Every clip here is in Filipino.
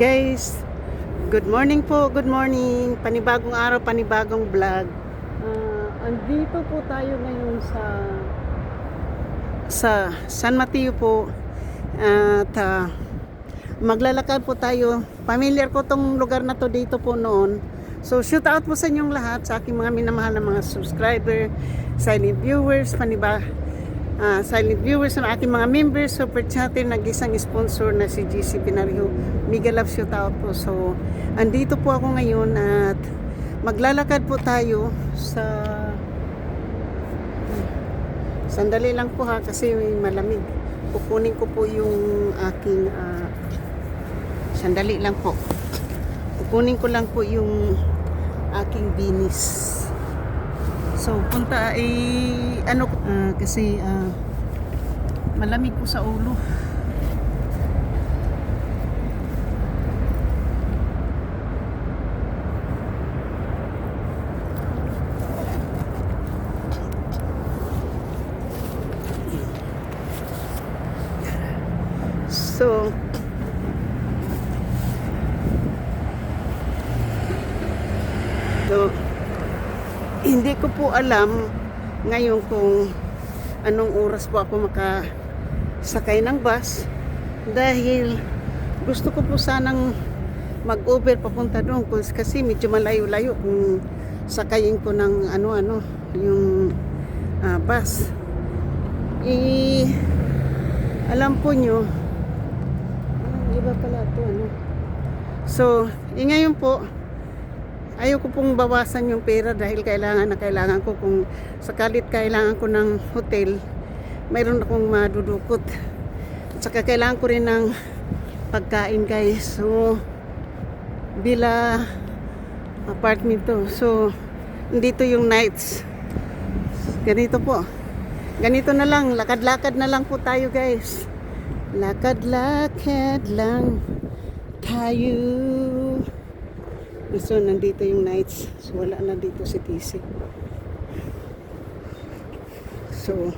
Guys, good morning po, good morning. Panibagong araw, panibagong vlog. Andito po tayo ngayon sa San Mateo po. At maglalakad po tayo. Familiar ko tong lugar na to dito po noon. So shout out po sa inyong lahat, sa aking mga minamahal na mga subscriber, silent viewers, silent viewers ng ating mga members, super chatter, nag-isang sponsor na si GC Pinario. Mega love shout out po. So, andito po ako ngayon at maglalakad po tayo sa sandali lang po ha, kasi malamig. Kukunin ko po yung aking sandali lang po. Kukunin ko lang po yung aking binis. So, punta ay kasi malamig po sa ulo. So, hindi ko po alam ngayon kung anong oras po ako makasakay ng bus, dahil gusto ko po sanang mag-over papunta doon kasi medyo malayo-layo kung sakayin ko ng yung bus. Alam po nyo, iba pala ito So, ngayon po ayaw ko pong bawasan yung pera dahil kailangan ko, kung sakalit kailangan ko ng hotel, mayroon akong madudukot. At saka kailangan ko rin ng pagkain, guys. So, bila apartment to. So, dito yung nights. Ganito po. Ganito na lang. Lakad-lakad na lang po tayo, guys. Lakad-lakad lang tayo. So, nandito yung nights. So, wala na dito si TC. So,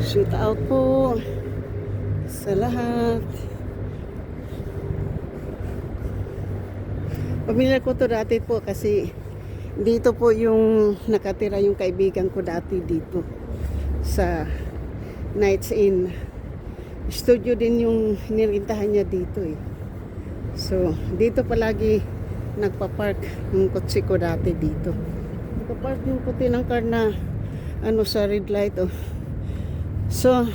shoot out po sa lahat. Pamilya ko to dati po kasi dito po yung nakatira yung kaibigan ko dati dito sa Nights Inn. Studio din yung nirintahan niya dito eh. So, dito palagi nagpa-park yung kotse ko dati dito. Nagpa-park yung puti ng car na sa red light So,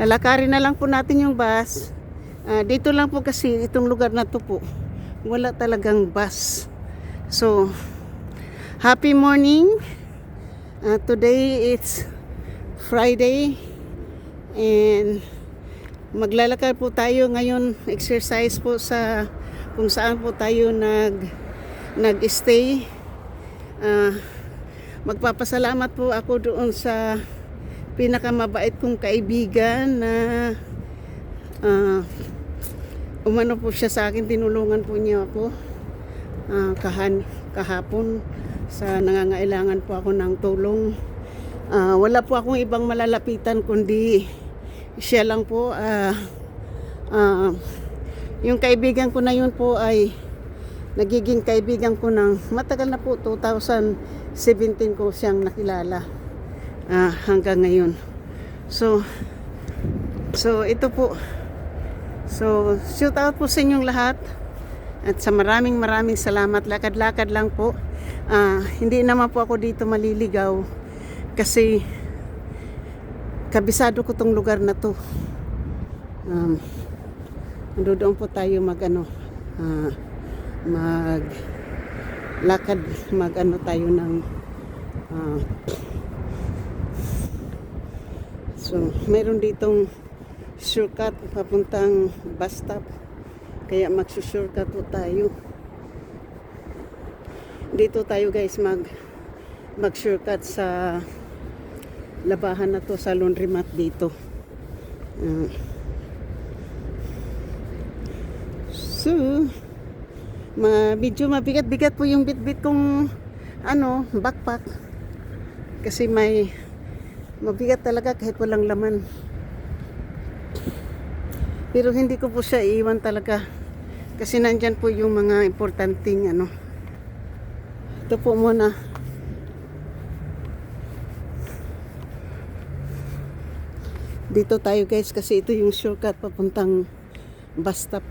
lalakarin na lang po natin yung bus. Dito lang po kasi itong lugar na to po, wala talagang bus. So, happy morning. Today it's Friday and maglalakad po tayo ngayon, exercise po sa kung saan po tayo nag-stay. Magpapasalamat po ako doon sa pinakamabait kong kaibigan na umano po siya sa akin, tinulungan po niya ako kahapon sa nangangailangan po ako ng tulong. Wala po akong ibang malalapitan kundi siya lang po. Yung kaibigan ko na yun po ay nagiging kaibigan ko ng matagal na po, 2017 ko siyang nakilala hanggang ngayon. So ito po. So shout out po sa inyong lahat at sa maraming salamat. Lakad-lakad lang po. Hindi naman po ako dito maliligaw kasi kabisado ko tong lugar na to. Doon po tayo maglakad, tayo ng so mayroon ditong shortcut papuntang bus stop, kaya magsushortcut po tayo dito tayo, guys. Mag-shortcut sa labahan na to, sa laundromat dito. So, medyo mabigat-bigat po yung bit-bit kong backpack. Kasi mabigat talaga kahit walang laman. Pero hindi ko po siya iiwan talaga. Kasi nandyan po yung mga importanteng ano. Ito po muna. Dito tayo guys kasi ito yung shortcut papuntang bus stop.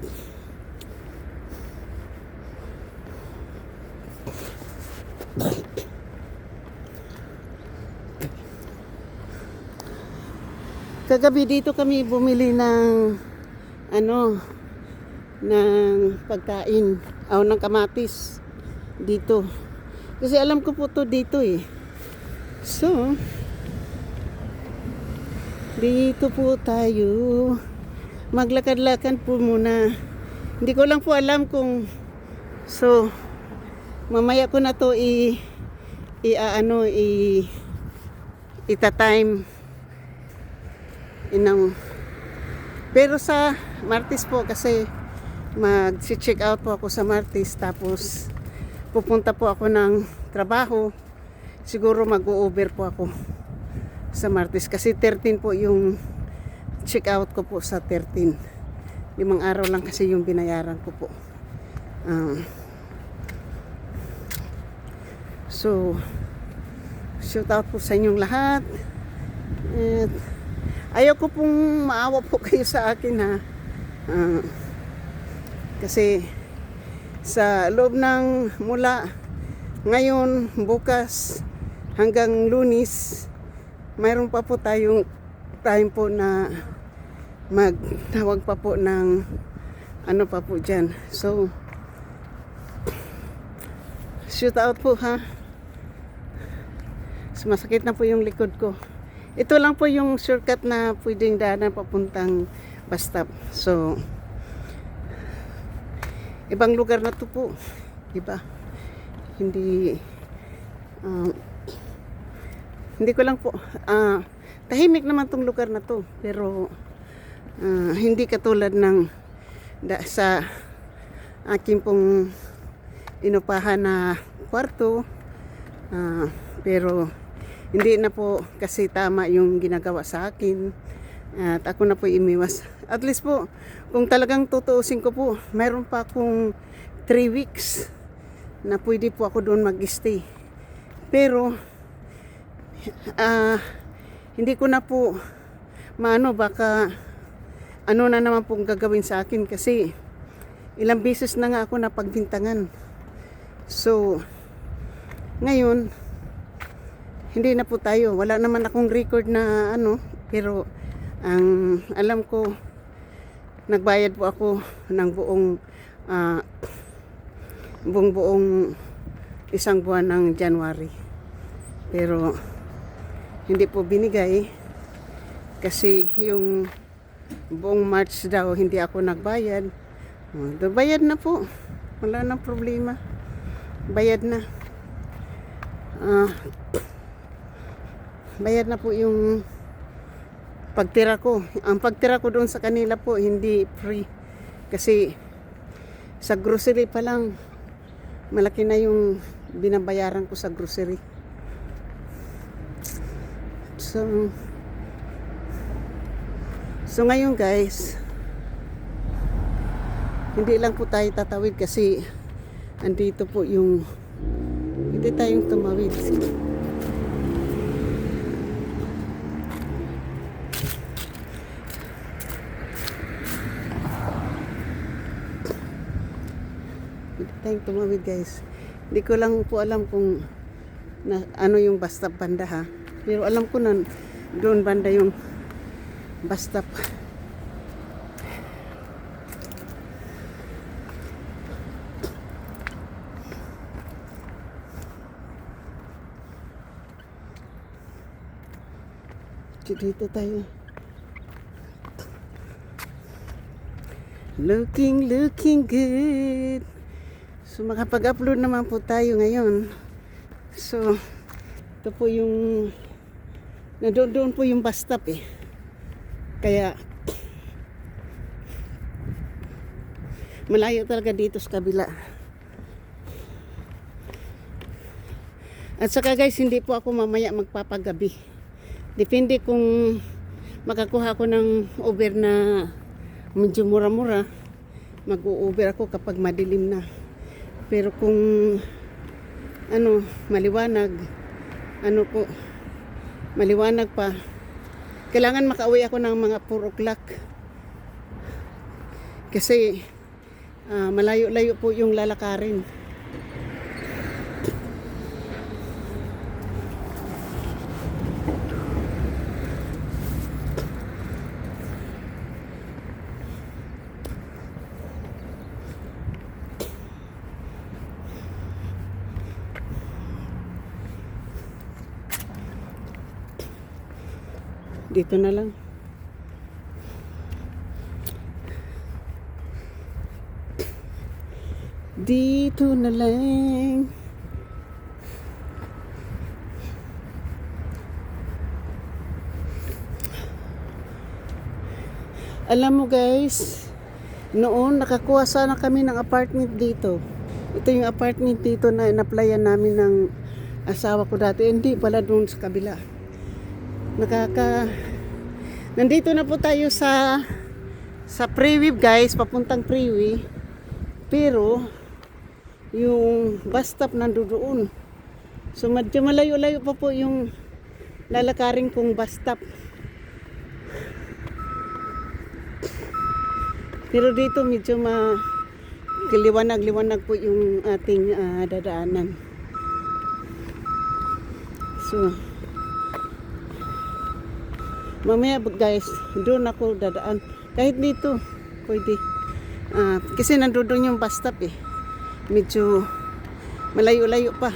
Kagabi dito kami bumili ng ano, ng pagkain o ng kamatis dito. Kasi alam ko po to dito eh. So, dito po tayo. Maglakad-lakad po muna. Hindi ko lang po alam kung so mamaya ko na to ita-time inang. Pero sa Martes po kasi mag-check out po ako sa Martes tapos pupunta po ako ng trabaho. Siguro mag-o-over po ako sa Martes kasi 13 po yung check out ko po sa 13. 5 araw lang kasi yung binayaran ko po. So shout out po sa inyong lahat. At ayaw ko pong maawa po kayo sa akin ha. Kasi sa loob ng mula ngayon, bukas hanggang Lunes, mayroon pa po tayong time po na magtawag pa po ng ano pa po dyan. So shoot out po ha. Masakit na po yung likod ko. Ito lang po yung shortcut na pwedeng daanan papuntang bus stop. So, ibang lugar na to po. Iba. Hindi ko lang po tahimik naman tong lugar na to. Pero hindi katulad ng sa aking pong inupahan na kwarto. Pero hindi na po kasi tama yung ginagawa sa akin at ako na po imiwas. At least po kung talagang tutuusin ko po, mayroon pa akong 3 weeks na pwede po ako doon mag-stay. Pero hindi ko na po baka ano na naman pong gagawin sa akin kasi ilang beses na nga ako napagbintangan. So ngayon hindi na po tayo. Wala naman akong record na ano. Pero ang alam ko, nagbayad po ako ng buong isang buwan ng January. Pero hindi po binigay. Kasi yung buong March daw hindi ako nagbayad. Bayad na po. Wala nang problema. Bayad na. Bayad na po yung pagtira ko. Ang pagtira ko doon sa kanila po hindi free. Kasi sa grocery pa lang malaki na yung binabayaran ko sa grocery. So ngayon guys, hindi lang po tayo tatawid kasi andito po yung hindi tayong tumawid. Tayong tumawid guys. Hindi ko lang po alam kung ano yung bus stop banda ha. Pero alam ko na doon banda yung bus stop. Dito tayo. Looking good. So makapag-upload naman po tayo ngayon. So ito po yung doon po yung bus stop eh. Kaya malayo talaga dito sa kabila. At saka guys, hindi po ako mamaya magpapagabi. Depende kung makakuha ko ng Uber na medyo mura-mura, mag-u-Uber ako kapag madilim na. Pero kung maliwanag, maliwanag pa, kailangan makauwi ako ng mga 4 o'clock. Kasi malayo-layo po yung lalakarin. Dito na lang. Dito na lang. Alam mo guys, noon nakakuha sana kami ng apartment dito. Ito yung apartment dito na in-applyan namin ng asawa ko dati. Hindi pala doon sa kabila. Nandito na po tayo sa Freeway guys, papuntang Freeway. Pero yung bus stop nandoon. So medyo malayo-layo pa po yung lalakarin kong bus stop. Pero dito medyo liwanag-liwanag po yung ating dadaanan. So mamaya guys, doon ako dadaan. Kahit dito, pwede. Kasi nandoon yung bus stop eh. Medyo malayo-layo pa.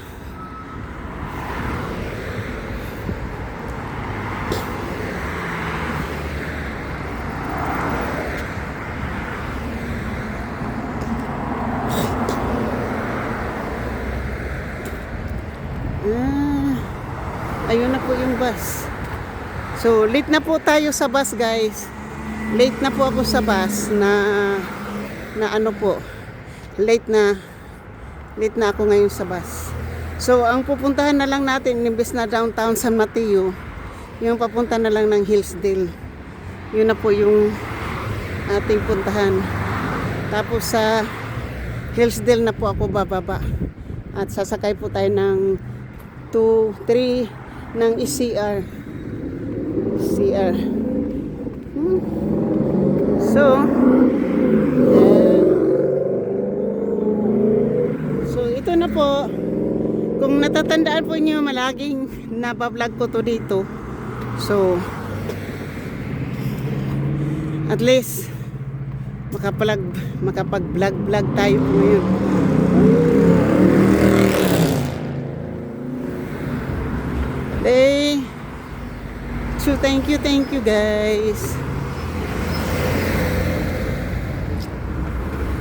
Ayun na po yung bus. So, late na po tayo sa bus guys. Late na po ako sa bus na late na ako ngayon sa bus. So, ang pupuntahan na lang natin, imbes na downtown San Mateo, yung papunta na lang ng Hillsdale. Yun na po yung ating puntahan. Tapos sa Hillsdale na po ako bababa. At sasakay po tayo ng 2, 3 ng CR. So ito na po. Kung natatandaan po niyo, malaging nabablog ko to dito. So at least makapag-vlog tayo ngayon. So thank you guys.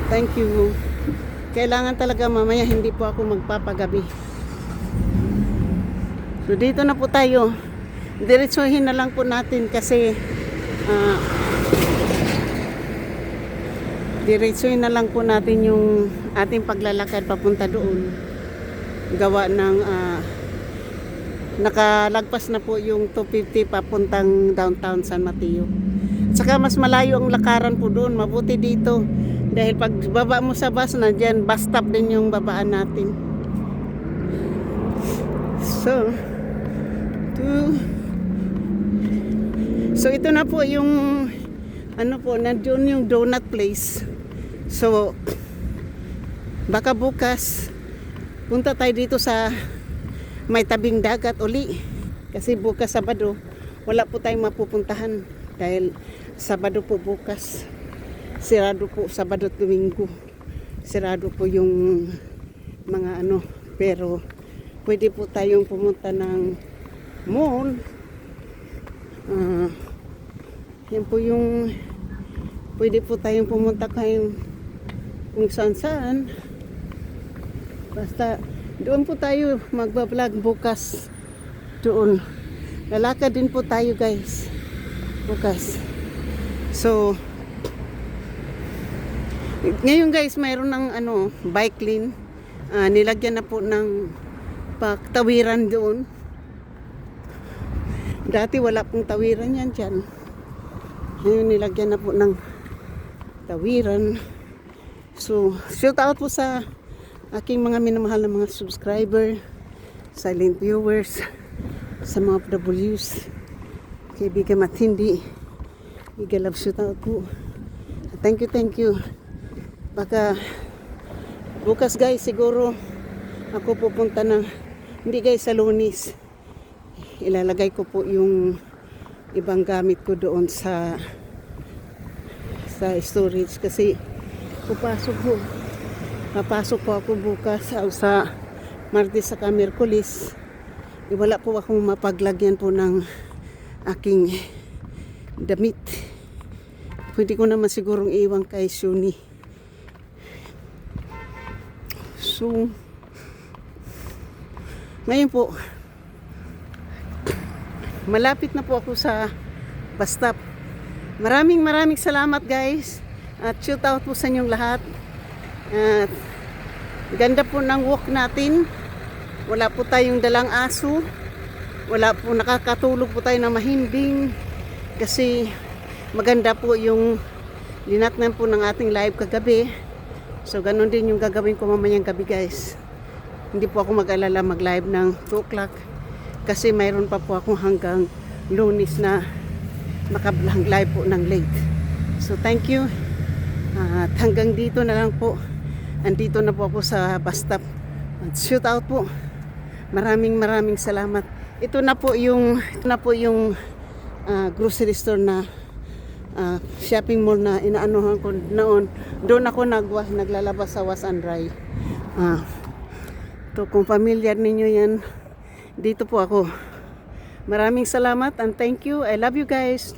Thank you. Kailangan talaga mamaya hindi po ako magpapagabi. So dito na po tayo. Diretsuhin na lang po natin kasi diretsuhin na lang po natin yung ating paglalakad papunta doon. Gawa ng nakalagpas na po yung 250 papuntang downtown San Mateo. At saka mas malayo ang lakaran po doon. Mabuti dito. Dahil pag baba mo sa bus na dyan, bus stop din yung babaan natin. So ito na po yung nandiyon yung donut place. So baka bukas punta tayo dito sa may tabing dagat uli. Kasi bukas Sabado, wala po tayong mapupuntahan. Dahil Sabado po bukas. Sirado po Sabado at Domingo. Sirado po yung mga Pero pwede po tayong pumunta ng mall. Yan po yung pwede po tayong pumunta kung saan. Basta doon po tayo magbablog bukas. Doon. Lalakad din po tayo guys. Bukas. So, ngayon guys, mayroon ng bike lane. Nilagyan na po ng tawiran doon. Dati wala pong tawiran yan dyan. Ngayon nilagyan na po ng Tawiran. So, shout out po sa aking mga minamahal na mga subscriber, silent viewers, sa mga W's, kaibigan matindi. Mega love shout out po. Thank you. Baka bukas guys, siguro ako pupunta na, hindi guys sa Lunis. Ilalagay ko po yung ibang gamit ko doon sa storage kasi papasok po ako bukas sa Martes sa Miyerkules. Wala po akong mapaglagyan po ng aking damit. Pwede ko naman sigurong iwan kay Shuni. So, ngayon po, malapit na po ako sa bus stop. Maraming salamat guys. At shout out po sa inyong lahat. At ganda po ng walk natin. Wala po tayong dalang aso. Wala po, nakakatulog po tayo na mahimbing. Kasi maganda po yung dinatnan po ng ating live kagabi. So ganun din yung gagawin ko mamayang gabi guys. Hindi po ako mag-alala mag-live ng 2 o'clock. Kasi mayroon pa po akong hanggang Lunes na maka-live po ng late. So thank you. At hanggang dito na lang po. Andito na po ako sa bus stop. At shout out po. Maraming salamat. Ito na po yung grocery store na shopping mall na inaanuhan ko noon. Doon ako naglalabas sa wash and dry. To kung familiar ninyo yan, dito po ako. Maraming salamat and thank you. I love you guys.